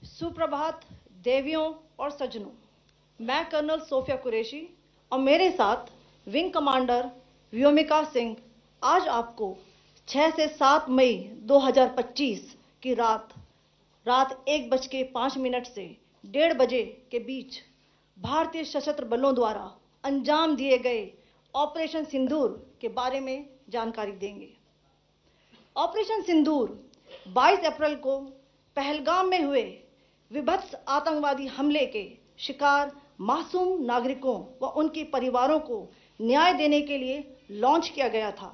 सुप्रभात देवियों और सज्जनों, मैं कर्नल सोफिया कुरैशी और मेरे साथ विंग कमांडर व्योमिका सिंह आज आपको 6 से 7 मई 2025 की रात 1:05 से 1:30 बजे के बीच भारतीय सशस्त्र बलों द्वारा अंजाम दिए गए ऑपरेशन सिंदूर के बारे में जानकारी देंगे। ऑपरेशन सिंदूर 22 अप्रैल को पहलगाम में हुए विभत्स आतंकवादी हमले के शिकार मासूम नागरिकों व उनके परिवारों को न्याय देने के लिए लॉन्च किया गया था।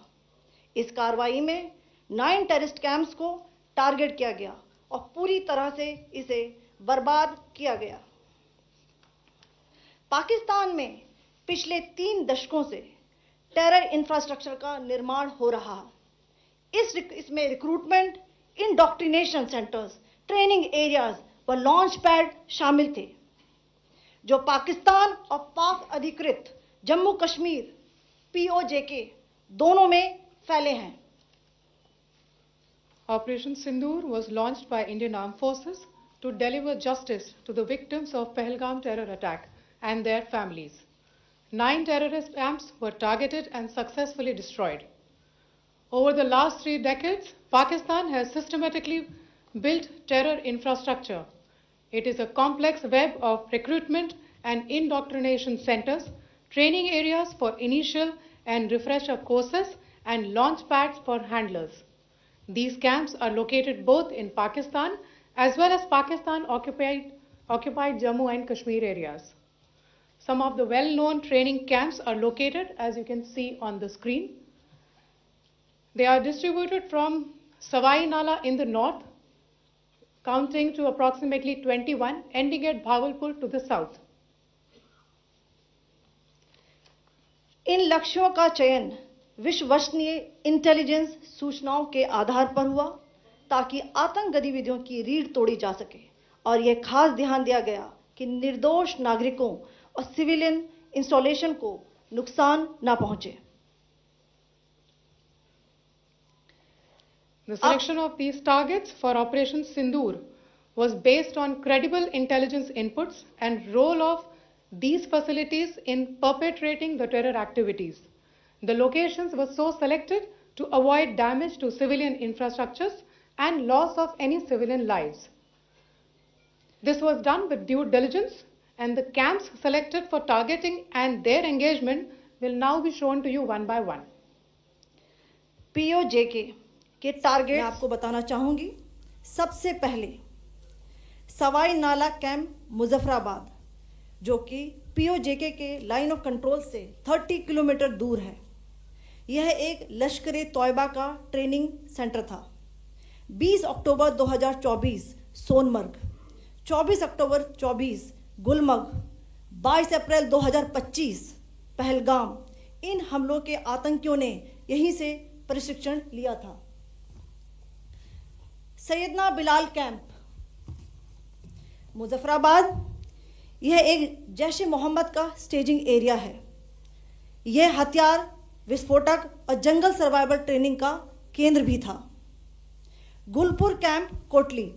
इस कार्रवाई में 9 टेररिस्ट कैंप्स को टारगेट किया गया और पूरी तरह से इसे बर्बाद किया गया। पाकिस्तान में पिछले 3 दशकों से टेरर इंफ्रास्ट्रक्चर का निर्माण हो रहा है। इसमें recruitment, indoctrination centres, training areas व लॉन्च पैड शामिल थे, जो पाकिस्तान और पाक अधिकृत जम्मू कश्मीर POJK दोनों में फैले हैं। Operation Sindoor was launched by Indian Armed Forces to deliver justice to the victims of Pahalgam terror attack and their families. 9 terrorist camps were targeted and successfully destroyed. Over the last 3 decades, Pakistan has systematically built terror infrastructure. It is a complex web of recruitment and indoctrination centers, training areas for initial and refresher courses, and launch pads for handlers. These camps are located both in Pakistan as well as Pakistan-occupied Jammu and Kashmir areas. Some of the well-known training camps are located, as you can see on the screen. They are distributed from Savai Nala in the north, counting to approximately 21, ending at Bhagalpur to the south. इन लक्ष्यों का चयन विश्वसनीय intelligence सूचनाओं के आधार पर हुआ ताकि आतंक गतिविधियों की रीढ़ तोड़ी जा सके और यह खास ध्यान दिया गया कि निर्दोष नागरिकों और सिविलियन इंस्टॉलेशन को नुकसान न पहुंचे। The selection of these targets for Operation Sindoor was based on credible intelligence inputs and role of these facilities in perpetrating the terror activities. The locations were so selected to avoid damage to civilian infrastructures and loss of any civilian lives. This was done with due diligence, and the camps selected for targeting and their engagement will now be shown to you one by one. POJK के target मैं आपको बताना चाहूंगी। सबसे पहले सवाई नाला camp Muzaffarabad, जो कि POJK के लाइन ऑफ कंट्रोल से 30 किलोमीटर दूर है। यह एक लश्कर तौयबा का ट्रेनिंग सेंटर था। 20 अक्टूबर 2024 सोनमर्ग, 24 अक्टूबर 24 गुलमर्ग, 22 अप्रैल 2025 पहलगाम, इन हमलों के आतंकियों ने यहीं से प्रशिक्षण लिया था। सैयदना बिलाल कैंप मुजफ्फराबाद, यह एक जैश मोहम्मद का स्टेजिंग एरिया है। यह हथियार, विस्फोटक और जंगल सर्वाइवल ट्रेनिंग का केंद्र भी था। गुलपुर कैंप कोटली,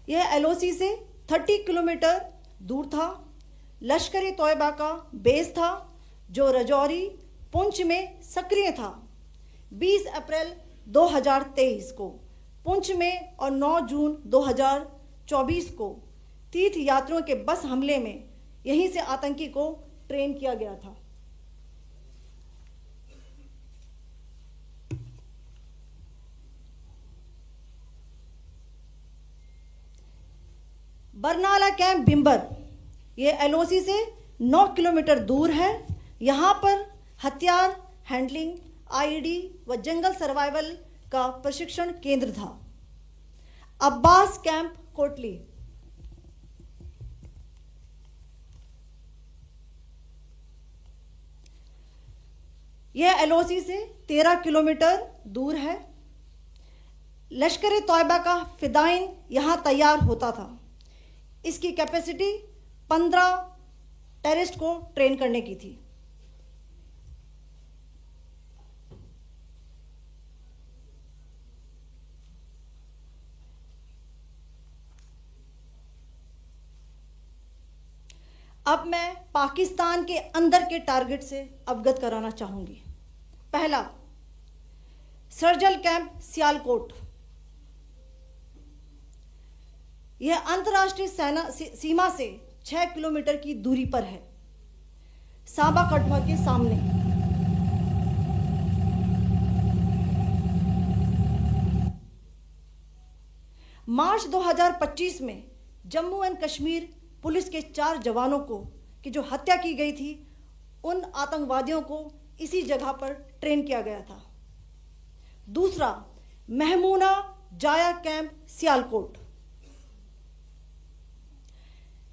यह LOC से 30 किलोमीटर दूर था। लश्कर तौयबा का बेस था जो रजौरी, पुंछ में सक्रिय था। 20 अप्रैल 2023 को पुंछ में और 9 जून 2024 को तीर्थ यात्रियों के बस हमले में यहीं से आतंकी को ट्रेन किया गया था। बरनाला कैंप बिंबर, यह LOC से 9 किलोमीटर दूर है। यहाँ पर हथियार, हैंडलिंग, IED व जंगल सर्वाइवल का प्रशिक्षण केंद्र था। अब्बास कैंप कोटली, यह LOC से 13 किलोमीटर दूर है। लश्कर तौयबा का फिदाइन यहां तैयार होता था। इसकी कैपेसिटी 15 टेररिस्ट को ट्रेन करने की थी। अब मैं पाकिस्तान के अंदर के टारगेट से अवगत कराना चाहूंगी। पहला, सर्जिकल कैंप सियालकोट। यह अंतर्राष्ट्रीय सीमा से 6 किलोमीटर की दूरी पर है, सांबा कठुआ के सामने। मार्च 2025 में जम्मू एंड कश्मीर पुलिस के 4 जवानों को की जो हत्या की गई थी, उन आतंकवादियों को इसी जगह पर ट्रेन किया गया था। दूसरा, महमूना जाया कैंप सियालकोट।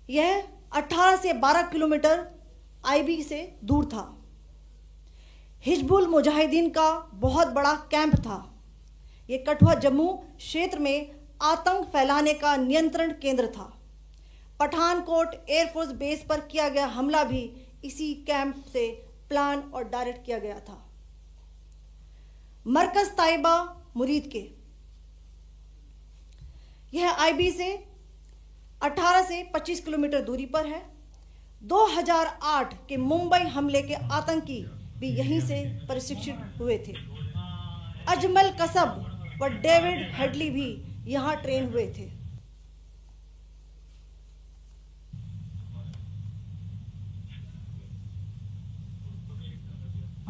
यह 18 से 12 किलोमीटर आईबी से दूर था। हिजबुल मुजाहिदीन का बहुत बड़ा कैंप था। यह कठुआ जम्मू क्षेत्र में आतंक फैलाने का नियंत्रण केंद्र था। पठानकोट एयरफोर्स बेस पर किया गया हमला भी इसी कैंप से प्लान और डायरेक्ट किया गया था। मरकज ताइबा मुरीद के, यह आईबी से 18 से 25 किलोमीटर दूरी पर है। 2008 के मुंबई हमले के आतंकी भी यहीं से प्रशिक्षित हुए थे। अजमल कसब व डेविड हेडली भी यहां ट्रेन हुए थे।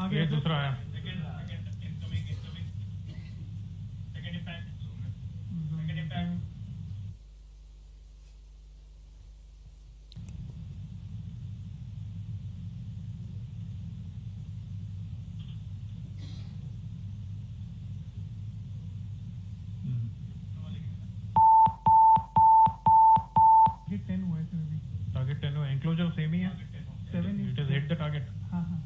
आगे दूसरा आया। टारगेट 10 हुआ, एंक्लोजर सेम ही है। 7 it is hit the target. हाँ हाँ।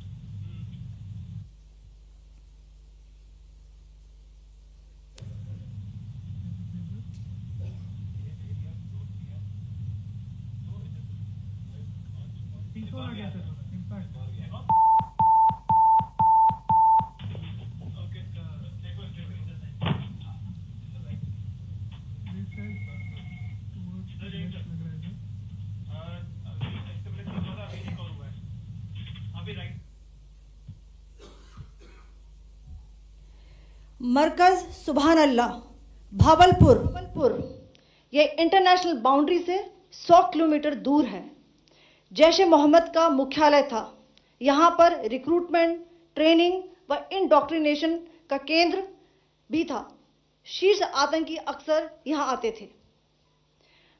आ गया सर, इम्पैक्ट। मरकज सुभान अल्लाह भावलपुर, यह इंटरनेशनल बाउंड्री से 100 किलोमीटर दूर है। जैश ए मोहम्मद का मुख्यालय था। यहाँ पर रिक्रूटमेंट, ट्रेनिंग व इंडोक्ट्रिनेशन का केंद्र भी था। शीर्ष आतंकी अक्सर यहाँ आते थे।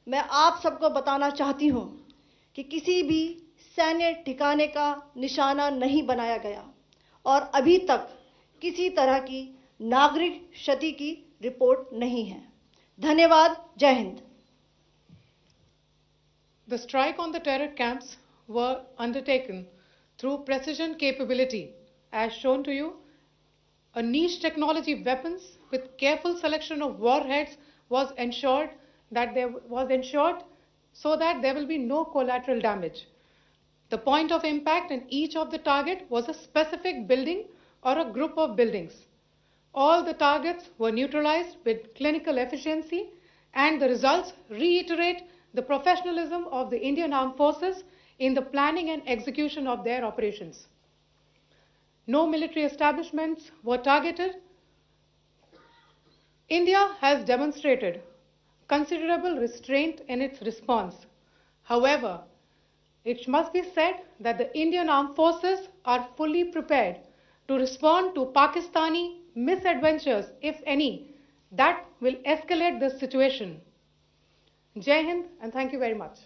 मैं आप सबको बताना चाहती हूँ कि किसी भी सैन्य ठिकाने का निशाना नहीं बनाया गया और अभी तक किसी तरह की नागरिक क्षति की रिपोर्ट नहीं है। धन्यवाद। जय Hind. The strike on the terror camps were undertaken through precision capability, as shown to you. A niche technology weapons with careful selection of warheads was ensured so that there will be no collateral damage. The point of impact in each of the target was a specific building or a group of buildings. All the targets were neutralized with clinical efficiency, and the results reiterate the professionalism of the Indian Armed Forces in the planning and execution of their operations. No military establishments were targeted. India has demonstrated considerable restraint in its response. However, it must be said that the Indian Armed Forces are fully prepared to respond to Pakistani misadventures, if any, that will escalate the situation. Jai Hind, and thank you very much.